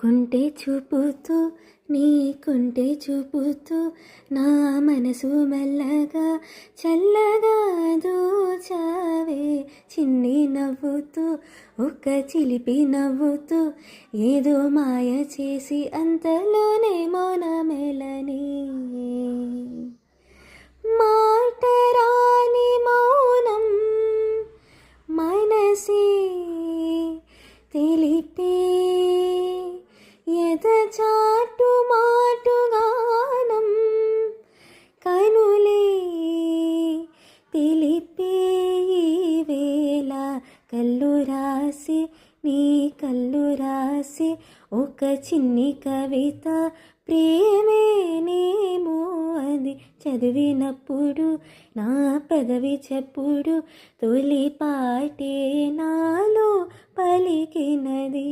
కుంటే చూపుతూ కుంటే చూపుతూ నా మనసు మెల్లగా చల్లగా దోచావే చిన్ని నవ్వుతూ ఒక్క చిలిపి నవ్వుతూ ఏదో మాయ చేసి అంతలోనే మౌన మెలని మాట రాని మౌనం మనసే తెలిపే చాటు మాటుగానం కనులే తెలిపే వేళ కళ్ళు రాసి నీ కళ్ళు రాసి ఒక చిన్ని కవిత ప్రేమేనేమో అది చదివినప్పుడు నా పెదవి చెప్పుడు తొలి పాటే నాలో పలికినది.